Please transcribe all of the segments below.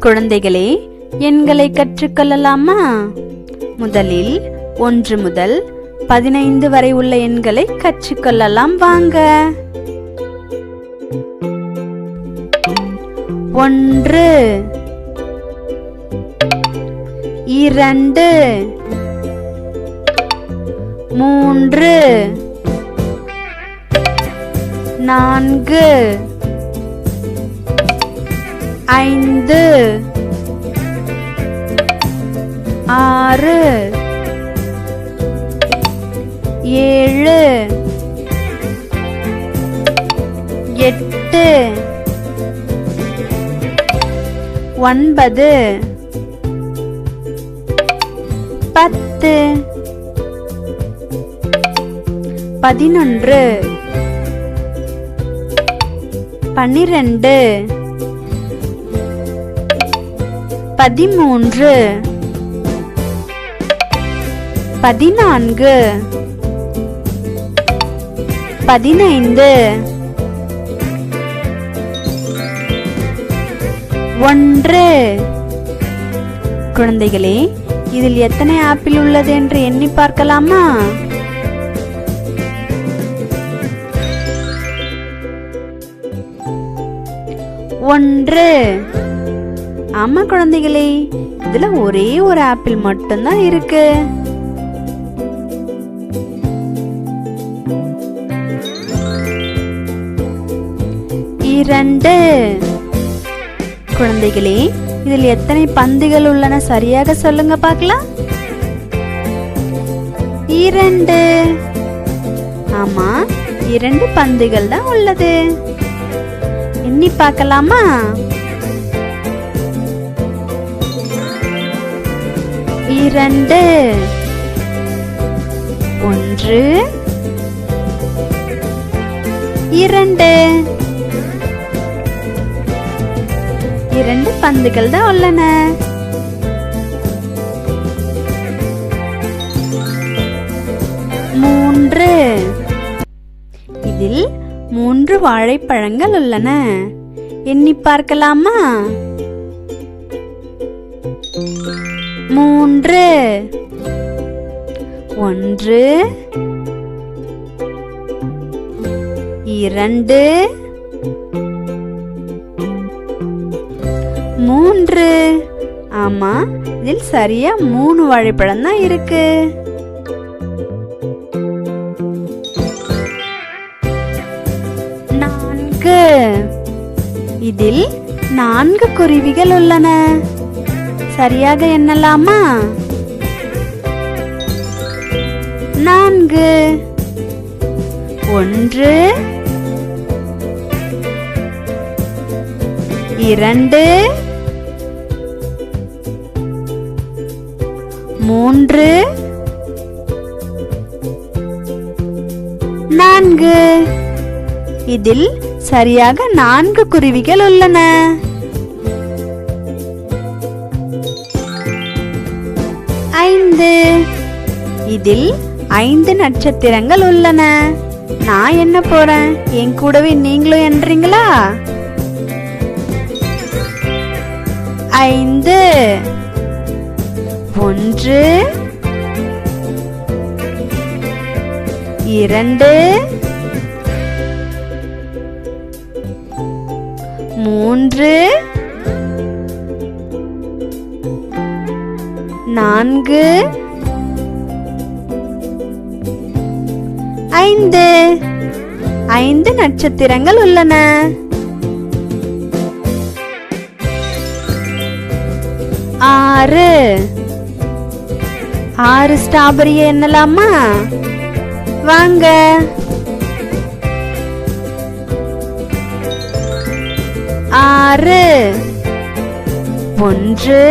குழந்தைகளே, எண்களை கற்றுக்கொள்ளலாமா? முதலில் 1 முதல் 15 வரை உள்ள எண்களை கற்றுக்கொள்ளலாம் வாங்க. 1 2 3 4 5 6 7 8 9 10 11 12 13 14 15 1. குழந்தைகளே, இதில் எத்தனை ஆப்பிள் உள்ளது என்று எண்ணி பார்க்கலாமா? ஒன்று. ஆமா குழந்தைகளே, இதுல ஒரே ஒரு ஆப்பிள் மட்டும்தான் இருக்கு. இரண்டு. குழந்தைகளே, இதில் எத்தனை பந்துகள் உள்ளன சரியாக சொல்லுங்க பார்க்கலாம். இரண்டு. ஆமா, 2 பந்துகள் தான் உள்ளது. எண்ணி பார்க்கலாமா? இரண்டு. 1 2. 2 பந்துகள் தான் உள்ளன. மூன்று. இதில் 3 வாழைப்பழங்கள் உள்ளன. எண்ணி பார்க்கலாமா? 3 1 2 3. ஆமா, இதில் சரியா 3 வாழைப்பழம் தான் இருக்கு. நான்கு. இதில் 4 குருவிகள் உள்ளன. சரியாக எண்ணலாமா? 4 1 2 3 4. இதில் சரியாக 4 குருவிகள் உள்ளன. 5. இதில் 5 நட்சத்திரங்கள் உள்ளன. நான் என்ன போறேன், என் கூடவே நீங்களும் எண்றீங்களா? 5 1 2 3 4 5. 5 நட்சத்திரங்கள் உள்ளன. 6 6 ஸ்ட்ராபெரியை எண்ணலாமா? வாங்க. 6 1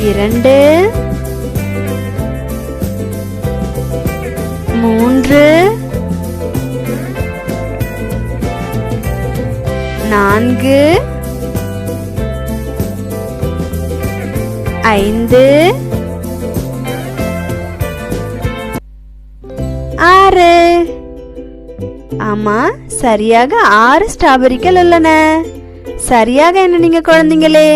2 3 4 5 ஆமா, சரியாக 6 ஸ்ட்ராபெரிகள் உள்ளன. சரியாக எண்ணுனீங்க குழந்தைங்களே.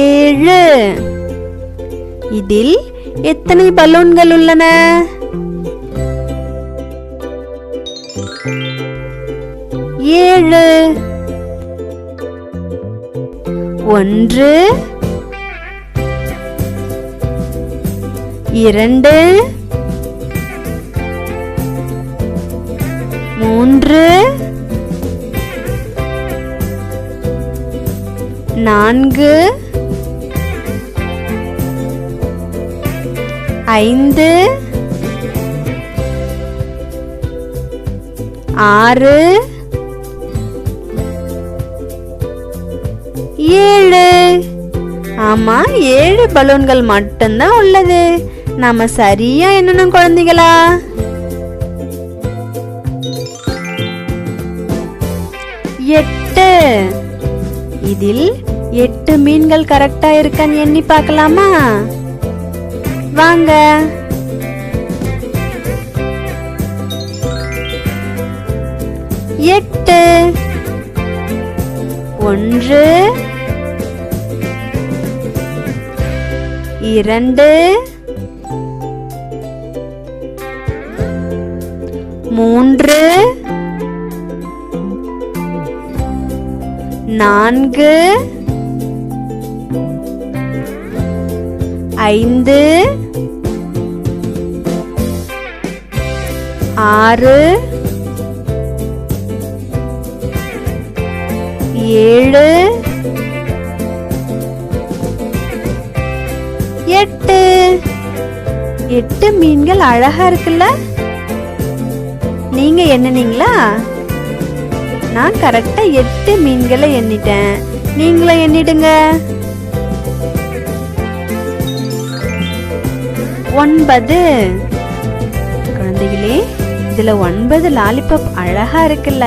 7. இதில் எத்தனை பலூன்கள் உள்ளன? 7. 1, 2, 3, 4, 5, 6, 7. ஆமா, 7 பலூன்கள் மட்டும்தான் உள்ளது. நாம சரியா என்னன்னு குழந்தைகளா? 8. இதில் 8 மீன்கள் கரெக்டா இருக்கான்னு எண்ணி பார்க்கலாமா? வாங்க. 8. 1, 2, 3, 4, 5, 6, 7, 8. 8 மீன்கள் அழகா இருக்குல்ல? நீங்க எண்ணுனீங்களா? நான் கரெக்டா 8 மீன்களை எண்ணிட்டேன். நீங்களும் எண்ணிடுங்க. 9. குழந்தைகளே, இதுல 9 லாலிபாப் அழகா இருக்குல்ல?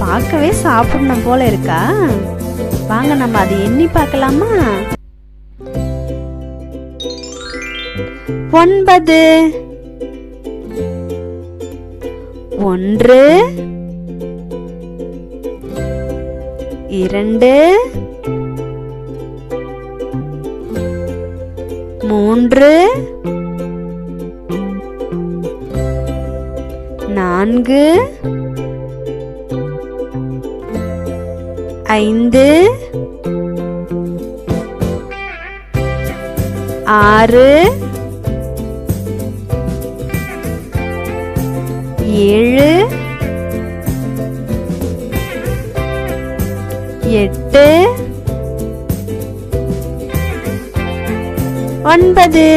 பார்க்கவே சாப்பிடணும் போல இருக்கா? வாங்க நம்ம அதை எண்ணி பார்க்கலாமா? 9. 1, 2, 3, 4, 5, 6, 7, 8, 9.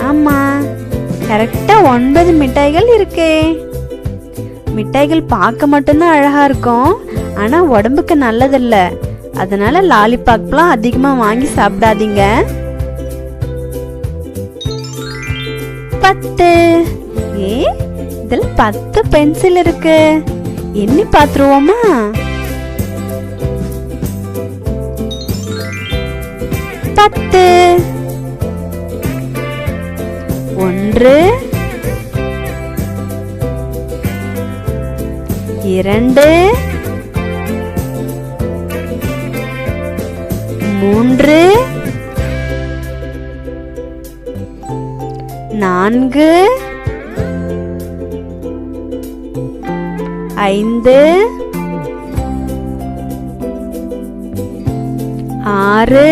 ஆமா, கரெக்டா 9 மிட்டாய்கள் இருக்கே. மிட்டாய்கள் பார்க்க மட்டும்தான் அழகா இருக்கும், ஆனா உடம்புக்கு நல்லதில்ல. அதனால லாலிபாப்லாம் அதிகமா வாங்கி சாப்பிடாதீங்க. 10. இதுல 10 பென்சில் இருக்கு. எண்ணி பாத்துருவோமா? 10. 1, 2, 3, 4, 5, 6,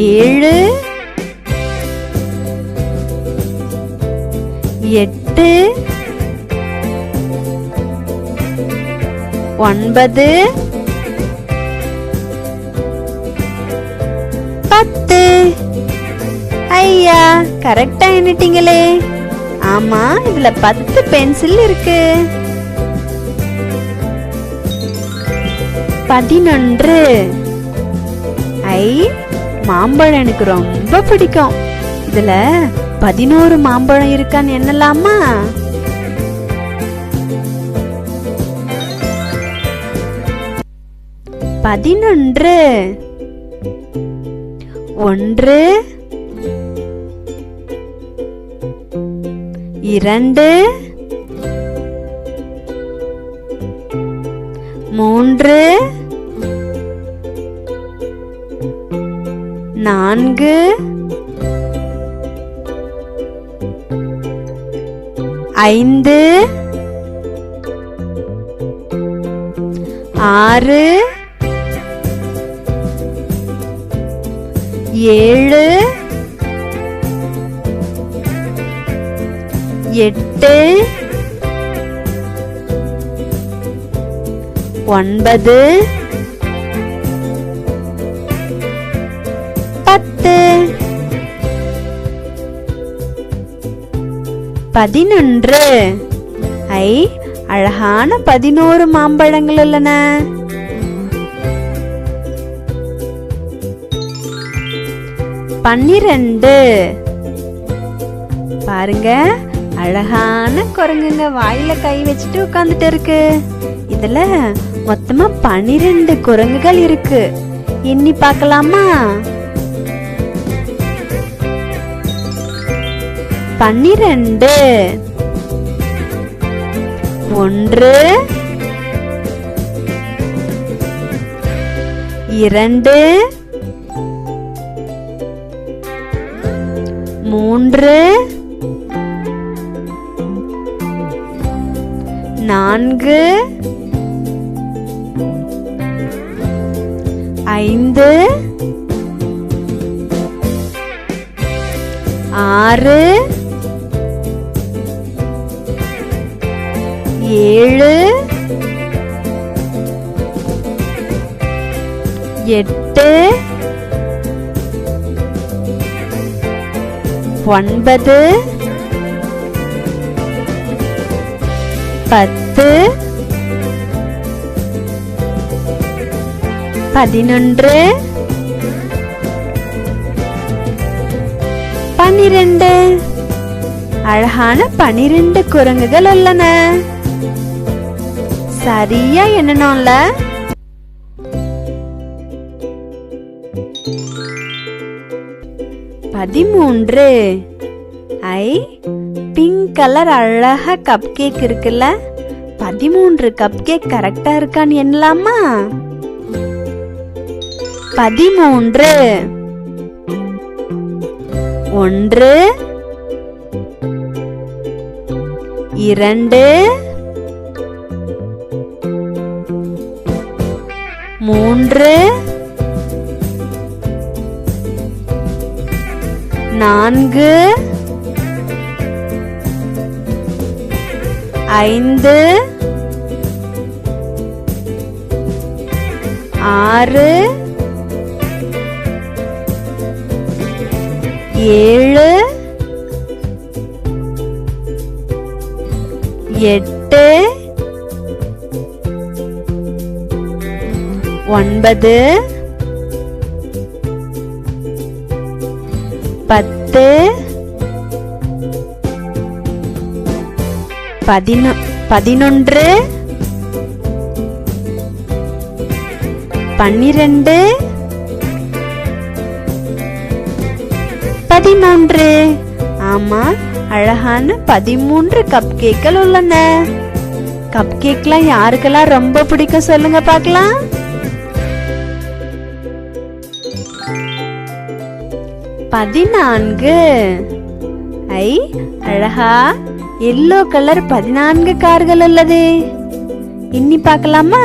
7, 8, 9, 10. ஐயா, கரெக்டா எண்ணிட்டீங்களே. ஆமா, இதுல 10 பென்சில் இருக்கு. 11. மாம்பழம் எனக்கு ரொம்ப பிடிக்கும். இதுல 11 மாம்பழம் இருக்கான்னு எண்ணலாமா? 11. 1 2 3 4 5 6 7 8 9 10 11 ஐ அழகான 11 மாம்பழங்கள் உள்ளன. 12 பாருங்க, அழகான குரங்குங்க வாயில கை வச்சுட்டு உட்கார்ந்துட்டு இருக்கு. இதுல மொத்தமா 12 குரங்குகள் இருக்கு. எண்ணி பார்க்கலாமா? 12 1 2 3 4 5 6 7 8 9 10 11 12 அழகான 12 குரங்குகள் உள்ளன. சரியா எண்ணணும்ல? பதிமூன்று. ஐ பிங்க் கலர் அழகா கப் கேக் இருக்குல்ல, 13 கப் கேக் கரெக்டா இருக்கான்னு எண்ணலாமா? 13 1 2 3 4 5 6 7 8 9 10 11 12 13. ஆமா, அழகான 13 கப் கேக்கள் உள்ளன. கப் கேக்லாம் யாருக்கெல்லாம் ரொம்ப பிடிக்கும் சொல்லுங்க பார்க்கலாம். 14. ஐ அழகா எல்லோ கலர் 14 கார்கள் உள்ளது. இன்னி பார்க்கலாமா?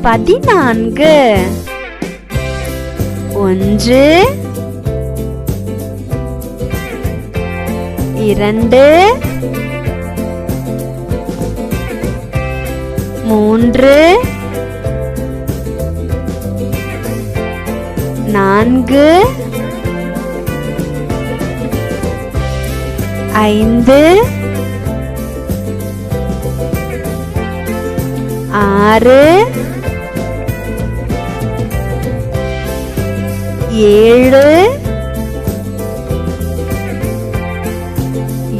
14 1 2 3 4 5 6 7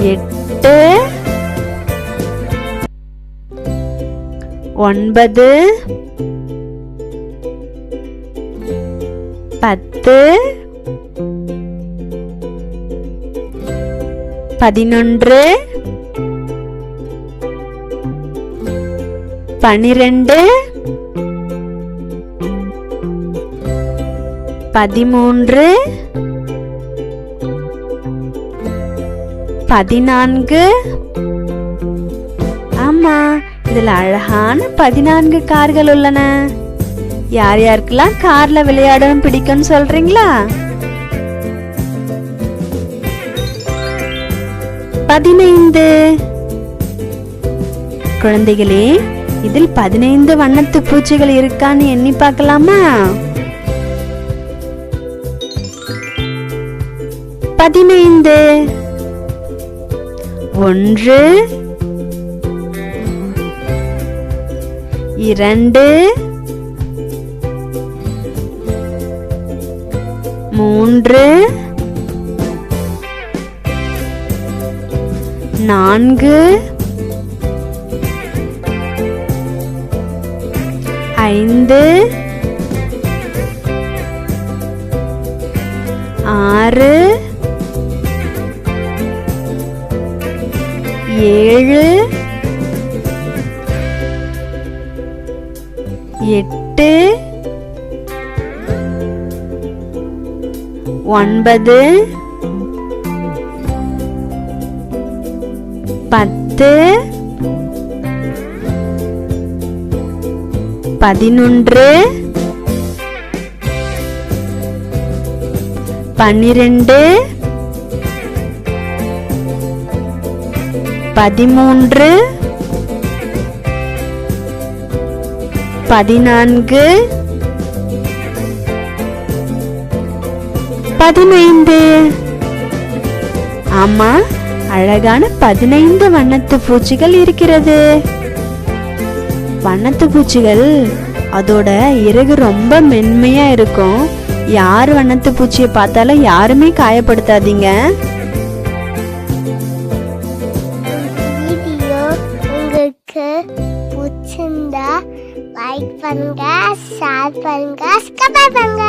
8 9 10 11 12 13 14 ஆமா, இதுல அழகான 14 கார்கள் உள்ளன. யார் யாருக்கெல்லாம் கார்ல விளையாடவும் பிடிக்கும்னு சொல்றீங்களா? 15 குழந்தைகளே, இதில் 15 வண்ணத்து பூச்சிகள் இருக்கான்னு எண்ணி பார்க்கலாமா? 15 1 2 3 4 5 6 7 8 9 10 11 12 13 14 15 ஆமா, அழகான 15 வண்ணத்து பூச்சிகள் இருக்கிறது. வண்ணத்து பூச்சிகள் அதோட இறகு ரொம்ப மென்மையா இருக்கும். யார் வண்ணத்து பூச்சியை பார்த்தாலும் யாருமே காயப்படுத்தாதீங்க. வீடியோ உங்களுக்கு பிடிச்சிருந்தா லைக் பண்ணுங்க, ஷேர் பண்ணுங்க, சப்ஸ்கிரைப் பண்ணுங்க.